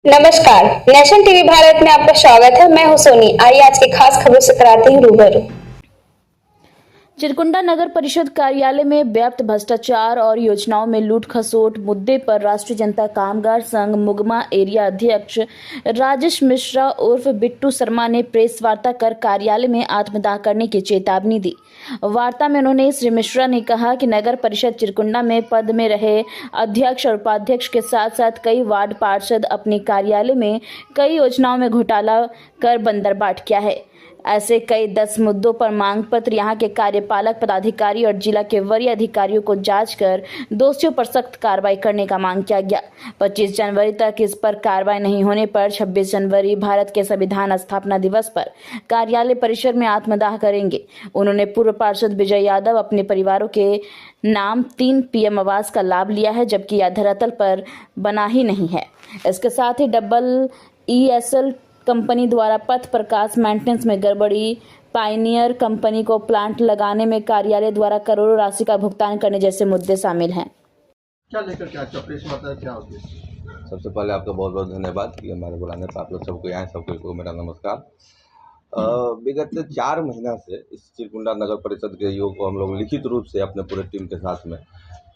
नमस्कार। Nation TV Bharat में आपका स्वागत है। मैं हूं सोनी। आइए आज की खास खबरों से कराती हूँ रूबरू। चिरकुंडा नगर परिषद कार्यालय में व्याप्त भ्रष्टाचार और योजनाओं में लूट खसोट मुद्दे पर राष्ट्रीय जनता कामगार संघ मुगमा एरिया अध्यक्ष राजेश मिश्रा उर्फ बिट्टू शर्मा ने प्रेस वार्ता कर कार्यालय में आत्मदाह करने की चेतावनी दी। वार्ता में उन्होंने श्री मिश्रा ने कहा कि नगर परिषद चिरकुंडा में पद में रहे अध्यक्ष और उपाध्यक्ष के साथ साथ कई वार्ड पार्षद अपने कार्यालय में कई योजनाओं में घोटाला कर बंदरबाट किया है। ऐसे कई 10 मुद्दों पर मांग पत्र यहां के कार्यपालक पदाधिकारी और जिला के वरीय अधिकारियों को जांच कर दोषियों पर सख्त कार्रवाई करने का मांग किया गया। 25 जनवरी तक इस पर कार्रवाई नहीं होने पर 26 जनवरी भारत के संविधान स्थापना दिवस पर कार्यालय परिसर में आत्मदाह करेंगे। उन्होंने पूर्व पार्षद विजय यादव अपने परिवारों के नाम 3 पीएम आवास का लाभ लिया है, जबकि यह धरातल पर बना ही नहीं है। इसके साथ ही ESL कंपनी द्वारा पथ प्रकाश मेंटेनेंस में गड़बड़ी, पायनियर कंपनी को प्लांट लगाने में कार्यालय द्वारा करोड़ों राशि का भुगतान करने जैसे मुद्दे शामिल हैं। क्या लेकर क्या प्रेस वार्ता क्या उद्देश्य? सबसे पहले आपका बहुत बहुत धन्यवाद कि हमारे बुलाने पर आप लोग सबको आए। सबको मेरा नमस्कार। विगत 4 महीना से इस चिरकुंडा नगर परिषद के योग को हम लोग लिखित रूप से अपने पूरे टीम के साथ में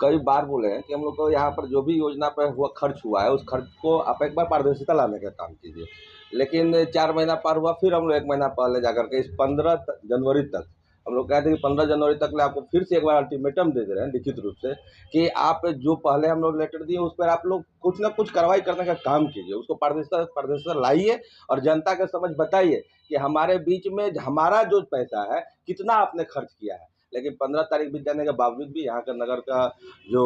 कई बार बोले हैं कि हम लोग को यहाँ पर जो भी योजना पर हुआ खर्च हुआ है, उस खर्च को आप एक बार पारदर्शिता लाने का काम कीजिए। लेकिन 4 महीना पार हुआ, फिर हम लोग 1 महीना पहले जाकर के इस 15 जनवरी तक हम लोग कहते हैं कि 15 जनवरी तक ले आपको फिर से एक बार अल्टीमेटम दे दे रहे हैं लिखित रूप से कि आप जो पहले हम लोग लेटर दिए उस पर आप लोग कुछ ना कुछ कार्रवाई करने का काम कीजिए, उसको पारदर्शिता लाइए और जनता के समझ बताइए कि हमारे बीच में हमारा जो पैसा है कितना आपने खर्च किया है। लेकिन 15 तारीख बीत जाने के बावजूद भी यहाँ का नगर का जो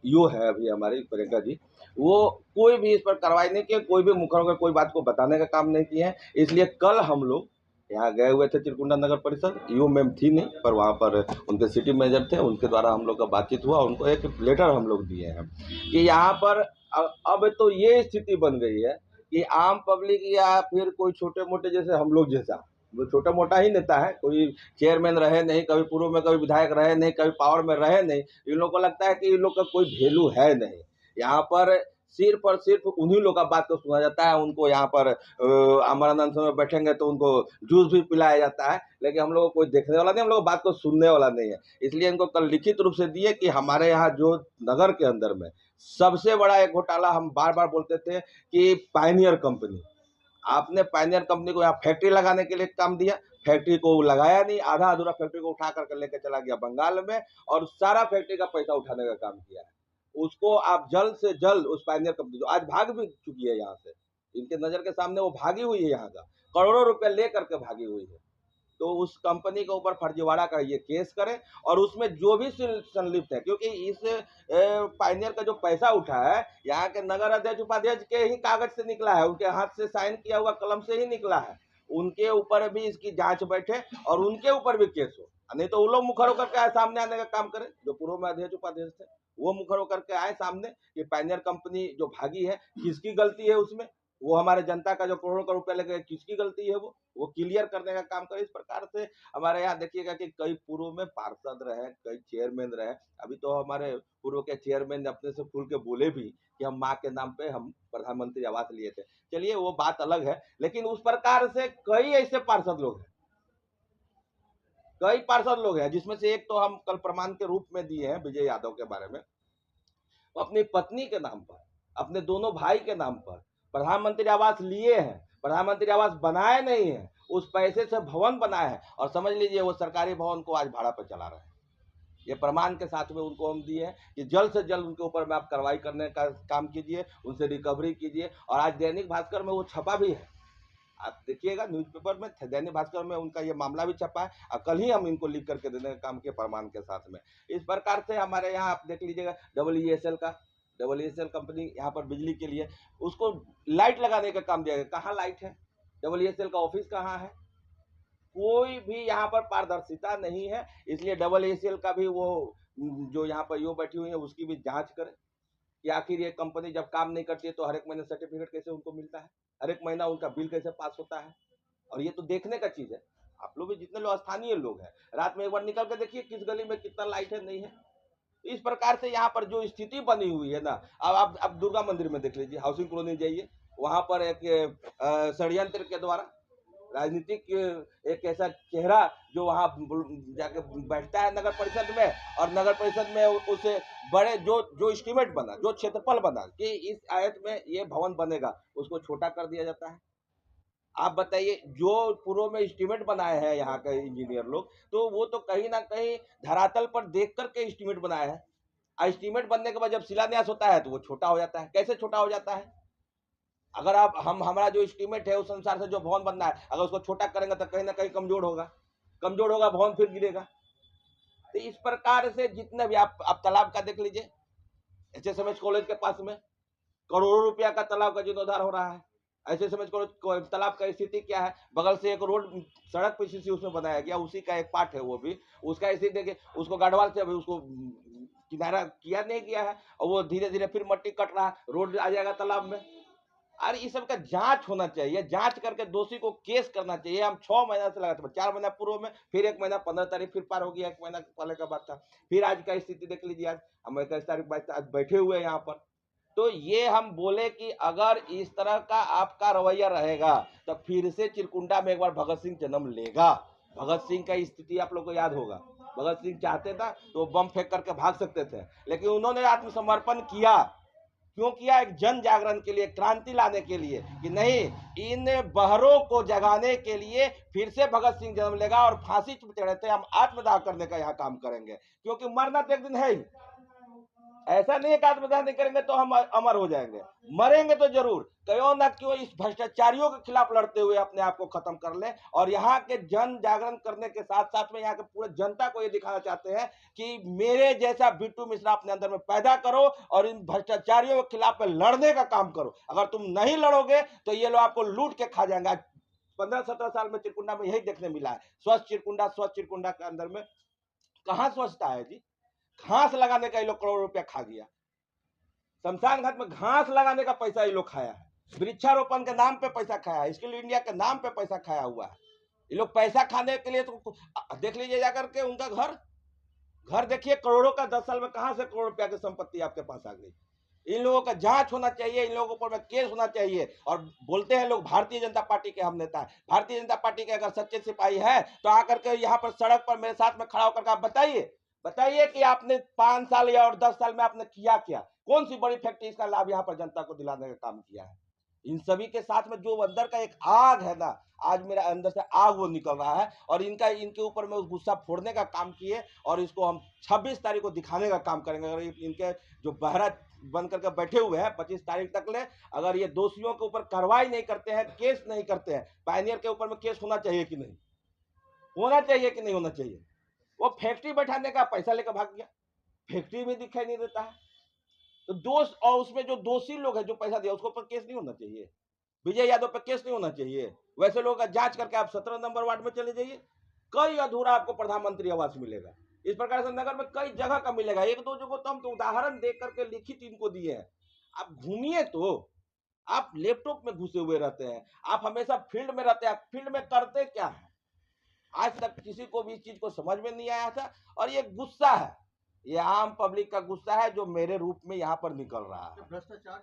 ईओ है अभी हमारी प्रियंका जी, वो कोई भी इस पर कार्रवाई नहीं किया, कोई भी मुखर होकर कोई बात को बताने का काम नहीं किए हैं। इसलिए कल हम लोग यहाँ गए हुए थे चिरकुंडा नगर परिषद, ईओ मैम थी नहीं, पर वहाँ पर उनके सिटी मैनेजर थे, उनके द्वारा हम लोग का बातचीत हुआ। उनको एक लेटर हम लोग दिए हैं कि यहाँ पर अब तो ये स्थिति बन गई है कि आम पब्लिक या फिर कोई छोटे मोटे जैसे हम लोग जैसा, वो छोटा मोटा ही नेता है, कोई चेयरमैन रहे नहीं, कभी पूर्व में कभी विधायक रहे नहीं, कभी पावर में रहे नहीं, इन लोग को लगता है कि इन लोग का कोई वैल्यू है नहीं। यहाँ पर सिर्फ और सिर्फ उन्हीं लोग का बात को सुना जाता है। उनको यहाँ पर अमरानंद में बैठेंगे तो उनको जूस भी पिलाया जाता है, लेकिन हम लोग को कोई देखने वाला नहीं, हम लोग बात को सुनने वाला नहीं है। इसलिए इनको कल लिखित रूप से दिए कि हमारे यहाँ जो नगर के अंदर में सबसे बड़ा एक घोटाला हम बार बार बोलते थे कि पायनियर कंपनी, आपने पायनियर कंपनी को यहाँ फैक्ट्री लगाने के लिए काम दिया, फैक्ट्री को लगाया नहीं, आधा अधूरा फैक्ट्री को उठा करके लेकर चला गया बंगाल में और सारा फैक्ट्री का पैसा उठाने का काम किया है। उसको आप जल्द से जल्द उस पायनियर कंपनी जो आज भाग भी चुकी है यहाँ से, इनके नजर के सामने वो भागी हुई है, यहाँ का करोड़ों रुपए ले करके भागी हुई है, तो उस कंपनी के ऊपर फर्जीवाड़ा का ये केस करें और उसमें जो भी संलिप्त है, क्योंकि इस पायनियर का जो पैसा उठा है यहाँ के नगर अध्यक्ष उपाध्यक्ष के ही कागज से निकला है, उनके हाथ से साइन किया हुआ कलम से ही निकला है। उनके ऊपर भी इसकी जांच बैठे और उनके ऊपर भी केस हो, नहीं तो वो लोग मुखर होकर के आए सामने आने का काम करें। जो पूर्व में अध्यक्ष उपाध्यक्ष थे वो मुखर होकर के आए सामने कि पायनियर कंपनी जो भागी है किसकी गलती है, उसमें वो हमारे जनता का जो करोड़ों का रुपया लेके किसकी गलती है, वो क्लियर करने का काम करे। इस प्रकार से हमारे यहाँ देखिएगा कि कई पूर्व में पार्षद रहे, कई चेयरमैन रहे। अभी तो हमारे पूर्व के चेयरमैन ने अपने से खुल के बोले भी कि हम माँ के नाम पे हम प्रधानमंत्री आवास लिए थे। चलिए वो बात अलग है, लेकिन उस प्रकार से कई ऐसे पार्षद लोग हैं, कई पार्षद लोग हैं, जिसमें से एक तो हम कल प्रमाण के रूप में दिए हैं विजय यादव के बारे में। वो अपनी पत्नी के नाम पर, अपने दोनों भाई के नाम पर प्रधानमंत्री आवास लिए हैं, प्रधानमंत्री आवास बनाए नहीं है, उस पैसे से भवन बनाए हैं और समझ लीजिए वो सरकारी भवन को आज भाड़ा पर चला रहे हैं। ये प्रमाण के साथ में उनको हम दिए हैं कि जल्द से जल्द उनके ऊपर में आप कार्रवाई करने का काम कीजिए, उनसे रिकवरी कीजिए। और आज दैनिक भास्कर में वो छपा भी है, आप देखिएगा न्यूज़पेपर में, दैनिक भास्कर में उनका ये मामला भी छपा है और कल ही हम इनको लिख करके देने का काम किए प्रमाण के साथ में। इस प्रकार से हमारे यहाँ आप देख लीजिएगा ESL कंपनी यहाँ पर बिजली के लिए उसको लाइट लगाने का काम दिया गया, कहाँ लाइट है, ESL का ऑफिस कहाँ है, कोई भी यहाँ पर पारदर्शिता नहीं है। इसलिए ESL का भी वो जो यहाँ पर यो बैठी हुई है उसकी भी जांच करें कि आखिर ये कंपनी जब काम नहीं करती है तो हर एक महीने सर्टिफिकेट कैसे उनको मिलता है, हर एक महीना उनका बिल कैसे पास होता है। और ये तो देखने का चीज है। आप लोग भी जितने लोग स्थानीय लोग हैं, रात में एक बार निकल कर देखिए किस गली में कितना लाइट है, नहीं है। इस प्रकार से यहाँ पर जो स्थिति बनी हुई है ना, अब आप दुर्गा मंदिर में देख लीजिए, हाउसिंग कॉलोनी जाइए, वहाँ पर एक षड्यंत्र के द्वारा राजनीतिक एक ऐसा चेहरा जो वहाँ जाके बैठता है नगर परिषद में, और नगर परिषद में उसे बड़े जो एस्टीमेट बना, जो क्षेत्रफल बना कि इस आयत में ये भवन बनेगा, उसको छोटा कर दिया जाता है। आप बताइए, जो पूर्व में एस्टीमेट बनाए हैं यहाँ के इंजीनियर लोग, तो वो तो कहीं ना कहीं धरातल पर देख करके एस्टीमेट बनाया है। एस्टीमेट बनने के बाद जब शिलान्यास होता है तो वो छोटा हो जाता है। कैसे छोटा हो जाता है? अगर आप हमारा जो एस्टीमेट है उस अनुसार से जो भवन बनना है, अगर उसको छोटा करेंगे तो कहीं ना कहीं कमजोर होगा भवन, फिर गिरेगा। तो इस प्रकार से जितने भी आप तालाब का देख लीजिए, एसएसएमएस कॉलेज के पास में करोड़ों रुपया का तालाब का जीर्णोद्धार हो रहा है। एसएसएमएस कॉलेज तालाब का स्थिति क्या है? बगल से एक रोड सड़क पीसीसी उसमें बनाया गया, उसी का एक पार्ट है वो भी। उसका स्थिति देखिए, उसको गढ़वाल से अभी उसको किनारा किया नहीं किया है, और वो धीरे धीरे फिर मट्टी कट रहा है, रोड आ जाएगा तालाब में। अरे इस सब का जांच होना चाहिए, जांच करके दोषी को केस करना चाहिए। हम 6 महीना से लगातार 4 महीना पूर्व में, फिर 1 महीना 15 तारीख फिर पार हो गया, 1 महीना पहले का बात था। फिर आज का स्थिति देख लीजिए, आज हम 21 तारीख आज बैठे हुए हैं यहाँ पर। तो ये हम बोले कि अगर इस तरह का आपका रवैया रहेगा तो फिर से चिरकुंडा में एक बार भगत सिंह जन्म लेगा। भगत सिंह का स्थिति आप लोग को याद होगा। भगत सिंह चाहते था तो बम फेंक करके भाग सकते थे, लेकिन उन्होंने आत्मसमर्पण किया। क्यों किया? एक जन जागरण के लिए, क्रांति लाने के लिए, कि नहीं, इन बहरों को जगाने के लिए फिर से भगत सिंह जन्म लेगा और फांसी चढ़े थे, हम आत्मदाह करने का यहाँ काम करेंगे, क्योंकि मरना तो एक दिन है ही। ऐसा नहीं है कि आत्मदाह नहीं करेंगे तो हम अमर हो जाएंगे, मरेंगे तो जरूर। क्यों ना क्यों इस भ्रष्टाचारियों के खिलाफ लड़ते हुए अपने आप को खत्म कर ले। और यहाँ के जन जागरण करने के साथ साथ में यहाँ के पूरे जनता को ये दिखाना चाहते हैं कि मेरे जैसा बिट्टू मिश्रा अपने अंदर में पैदा करो और इन भ्रष्टाचारियों के खिलाफ लड़ने का काम करो। अगर तुम नहीं लड़ोगे तो ये लोग आपको लूट के खा जाएंगे। 15-17 साल में चिरकुंडा में यही देखने मिला है। स्वच्छ चिरकुंडा के अंदर में कहाँ स्वच्छता है जी? घास लगाने का ये लोग करोड़ रुपया खा गया। शमशान घाट में घास लगाने का पैसा ये लोग खाया है। वृक्षारोपण के नाम पे पैसा खाया है, स्किल इंडिया के नाम पे पैसा खाया हुआ है। ये लोग पैसा खाने के लिए तो देख लीजिए जाकर के उनका घर देखिए, करोड़ों का 10 साल में कहां से करोड़ रुपया की संपत्ति आपके पास आ गई। इन लोगों का जांच होना चाहिए, इन लोगों पर केस होना चाहिए। और बोलते हैं लोग भारतीय जनता पार्टी के हम नेता है। भारतीय जनता पार्टी के अगर सच्चे सिपाही है तो आकर के यहाँ पर सड़क पर मेरे साथ में खड़ा होकर आप बताइए कि आपने 5 साल या और 10 साल में आपने किया क्या? कौन सी बड़ी फैक्ट्री इसका लाभ यहाँ पर जनता को दिलाने का काम किया है? इन सभी के साथ में जो अंदर का एक आग है ना, आज मेरा अंदर से आग वो निकल रहा है, और इनके ऊपर में गुस्सा फोड़ने का काम किए, और इसको हम 26 तारीख को दिखाने का काम करेंगे। अगर इनके जो बहरा बन करके बैठे हुए हैं 25 तारीख तक ले, अगर ये दोषियों के ऊपर कार्रवाई नहीं करते हैं, केस नहीं करते हैं, पायनियर के ऊपर में केस होना चाहिए कि नहीं होना चाहिए? वो फैक्ट्री बैठाने का पैसा लेकर भाग गया, फैक्ट्री भी दिखाई नहीं देता है। तो दोष, और उसमें जो दोषी लोग हैं जो पैसा दिया उसको पर केस नहीं होना चाहिए? विजय यादव पर केस नहीं होना चाहिए? वैसे लोगों का जांच करके आप 17 नंबर वार्ड में चले जाइए, कई अधूरा आपको प्रधानमंत्री आवास मिलेगा। इस प्रकार से नगर में कई जगह का मिलेगा। 1-2 जगह तो हम तो उदाहरण देख करके लिखित इनको दिए हैं। आप घूमिए, तो आप लैपटॉप में घुसे हुए रहते हैं, आप हमेशा फील्ड में रहते हैं। आप फील्ड में करते क्या है? आज तक किसी को भी इस चीज को समझ में नहीं आया था। और ये गुस्सा है, ये आम पब्लिक का गुस्सा है जो मेरे रूप में यहाँ पर निकल रहा है। भ्रष्टाचार